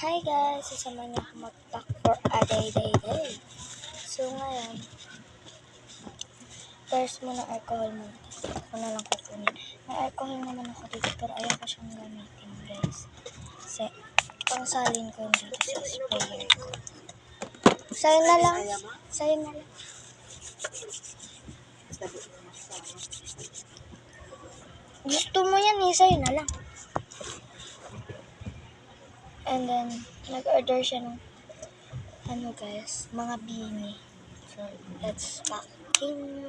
Hi guys! Sasama niyo ako mag-pack for a day. So ngayon, first muna alcohol muna. Ako na lang kukunin. May alcohol naman ako dito pero ayaw ko siyang gamitin guys. Kasi pangsalin ko dito sa sprayer ko. Sa'yo na lang. Gusto mo yan eh, sa'yo na lang. And then, nag-order siya ng guys, mga bini. So, let's packing.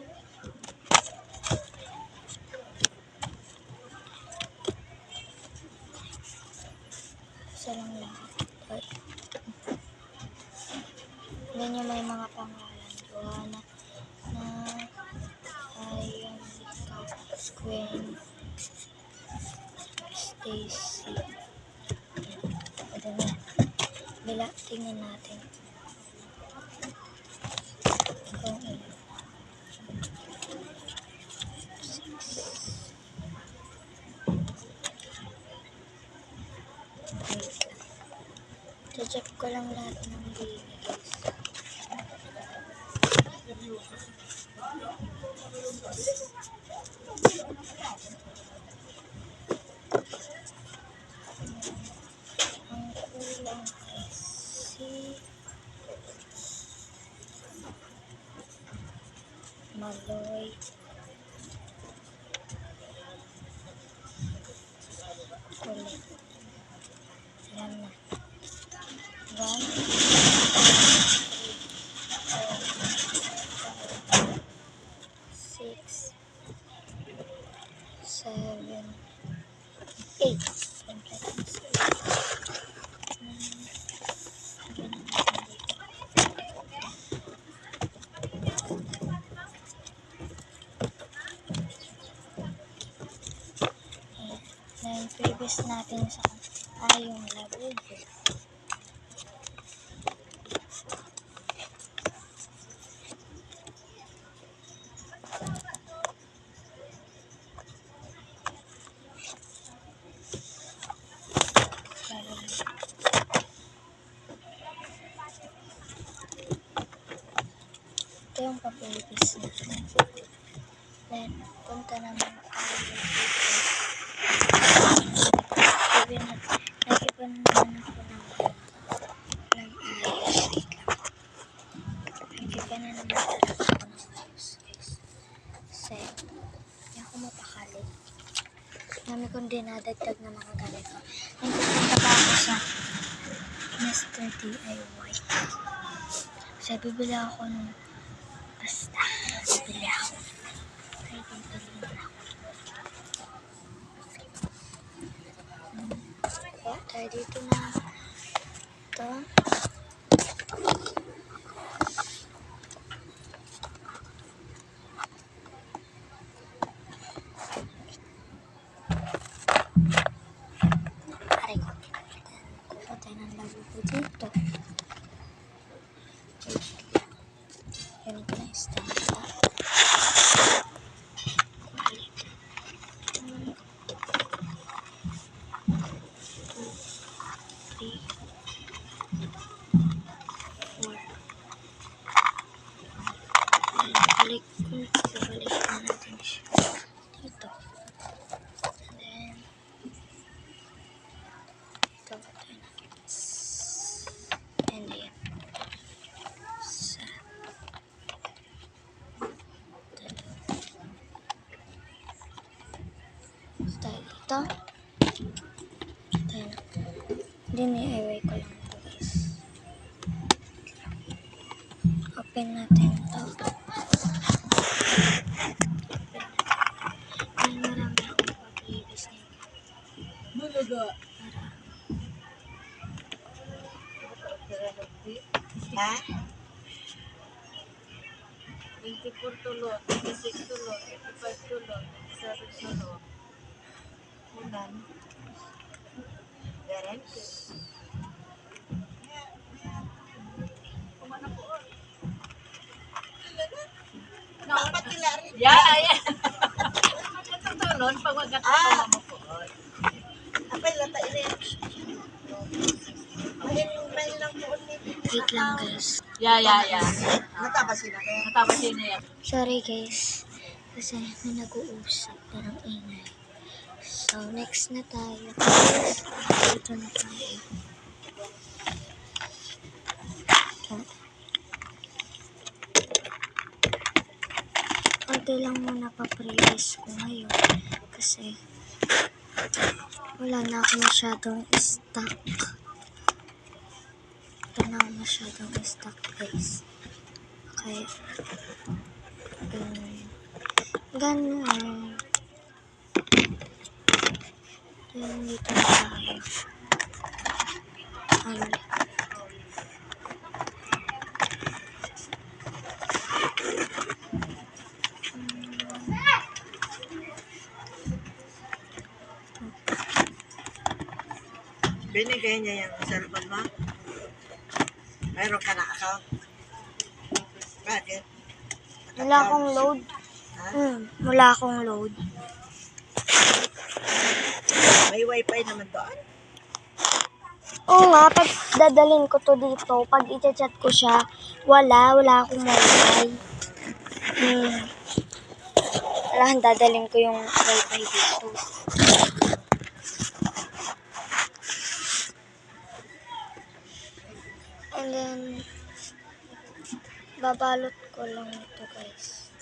Isa lang lahat. Then yung may mga pangalan. Joanna, Ayamika, Gwen, Stacy. Ito na. Bila, tingnan natin. Kung ilan. 6. Check ko lang lahat ng bini guys. Ang kulang ay si Maloy. Ulit. Alam na. 1, 2, 3, 4, 5, 6, 7, 8. Then, previous natin sa yung labubo. Ito yung papilipis natin. Then, punta naman tayo dito. Nag-iba naman ako ng ayos. Nag-iba na naman talaga ako ng ayos, guys. Kasi, hindi ako mapakali. Dami kong dinadagdag na mga ganito. And pupunta pa ako sa Mr. DIY. Kasi bibili ako ng basta. Bibili ako. Kaya tayo dito na. Ito. Aray ko. Kuha tayo ng labubo dito. Yun ko na stand. Balik na natin siya dito. And then, ito tayo na. And then, sa tayo dito. Tayo na. Dini-iway ko lang ito guys. Open natin ito. Marami akong pag-ibis nito. Ha? 24 tulog, 26 tulog, 85 tulog, 87 tulog. Ulan. Garante. Yeah. Magkatulon, pag magkatulon mo po. Apel lata ini. Wait lang guys. Yeah. Natapos yun na yan. Sorry guys. Kasi may nag-uusap na ng ingay. So, next na tayo guys. Ito na tayo. Ito. Konti lang muna pa-previous ko ngayon. Kasi wala na ako masyadong stock. Wala na ako masyadong stock guys. Kaya, ganun. Then, dito na tayo. Binigay niya yung cellphone mo? Mayroon ka na account? Bakit? Wala akong load. Wala akong load. May wifi naman doon? Oo nga, pag dadalhin ko to dito, pag i-chat ko siya, wala akong wifi. Wala, dadalhin ko yung wifi dito. And then, babalot ko lang ito guys.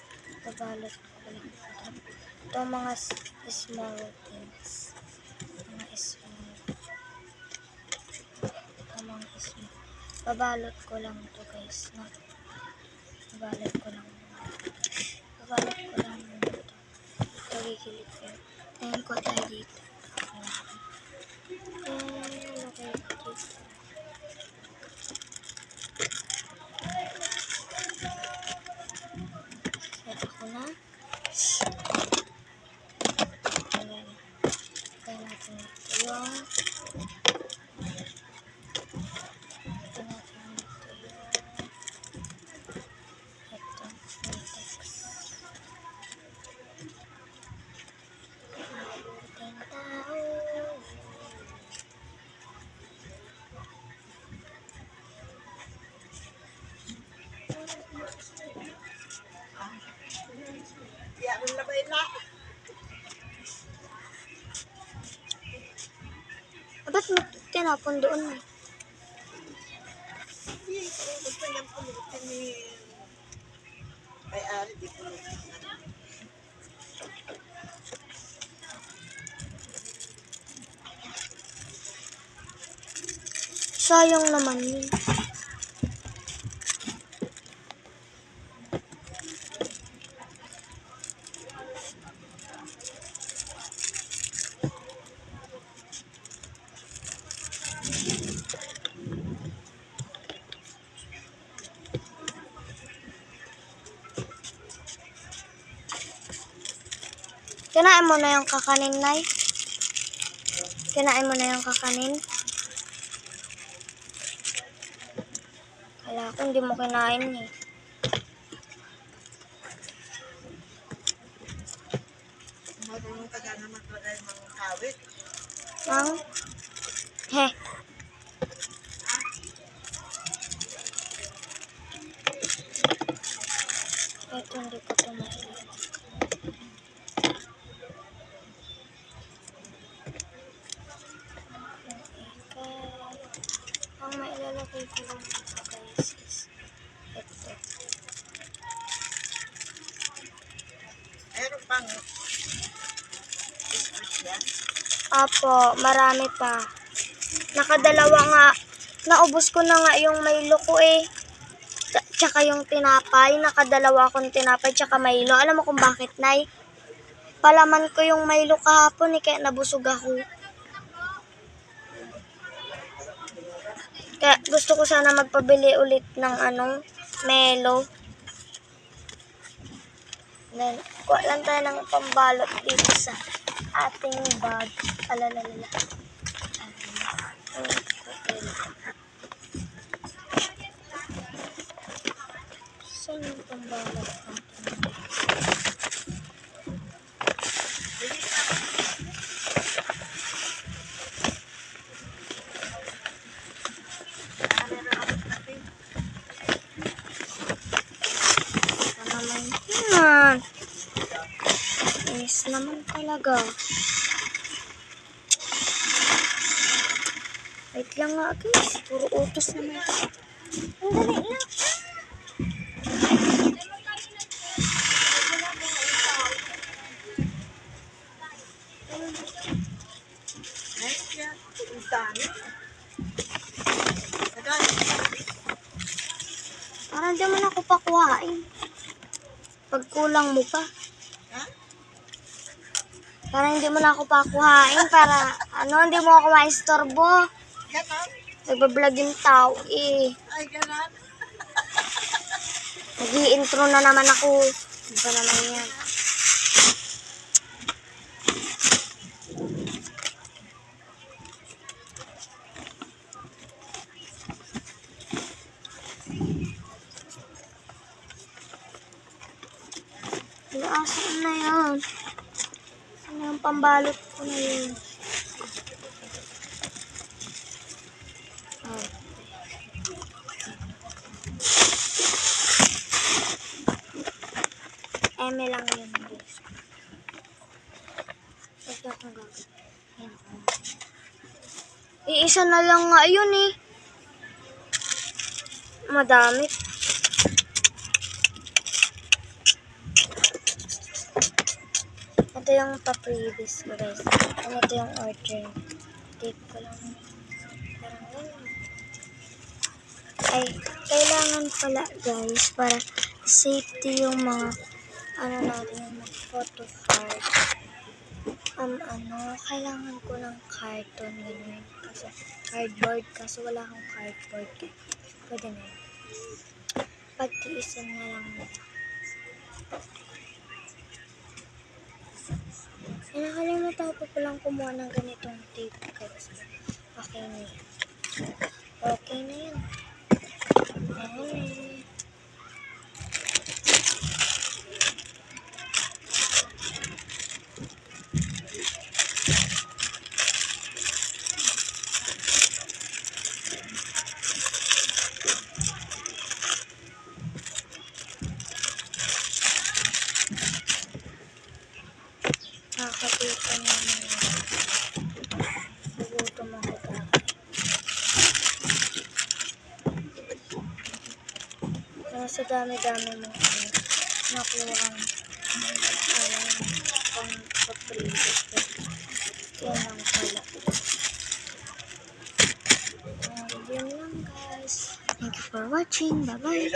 Babalot ko lang ito. Ito ang mga small things. Mga small. Babalot ko lang ito guys. No? Babalot ko lang ito. Ito gigilid ko. Ayan ko tayo dito. Ayan, okay dito. Set ako na. Ayan. Kaya natin ito yung Kaya ang labay na. Ba't mo tinapon doon eh? Gusto niyang pulutin ni may-ari, di pulutin na. Sayang naman yun. Kinain mo na yung kakanin, Nay? Kinain mo na yung kakanin? Wala ko, hindi mo kinain eh. Marunong ka na maglagay mga kawit. He. Ito, hindi ko ito mahilig. Ang mailalagay ko lang ito guys is ito. Meron pang biscuit yan. Apo, marami pa. Nakadalawa nga. Naubos ko na nga yung Milo ko eh. Tsaka yung tinapay. Nakadalawa akong tinapay tsaka Milo. Alam mo kung bakit, Nay? Palaman ko yung Milo kahapon eh, kaya nabusog ako. Kaya gusto ko sana magpabili ulit ng Milo. Then, kuha lang tayo ng pambalot dito sa ating bag. Alalalala. Saan yung pambalot natin? Utos naman talaga. Wait lang nga guys. Puro utos naman. Ang dali lang. Ay, yan. Ang dami. Agad. Parang di mo na ako pakuhain. Pag kulang mo pa. Ha? Parang hindi mo na ako pakuhain para hindi mo ako maistorbo. Ganon. Nagbablog yung tao eh. Ay, ganon. Nag-i-intro na naman ako. Ano ba naman yan? Asan na yan? Asan na yung pambalot ko na yun? Oh. Eme lang yun guys. Ito akong gagawin. Ayan. Iisa na lang nga yun eh. Madami. Ito yung pa-previous ko guys. Ito yung order. Date ko lang. Parang ganun. Ay, kailangan pala guys para safety yung mga natin yung mga photo card. Kailangan ko ng carton ganun. Kasi cardboard kasi wala akong cardboard. Pwede na yun. Pagtiisin na lang nila. Nakalimutan ko palang kumuha ng ganitong tape guys. Okay na yan. Okay na yan. Ayan. Nakakapita naman yun. Nagutom ako dati. Sa dami-dami mo nakuha ang pang-paprevious. Yan lang pala. Yun lang guys. Thank you for watching. Bye-bye.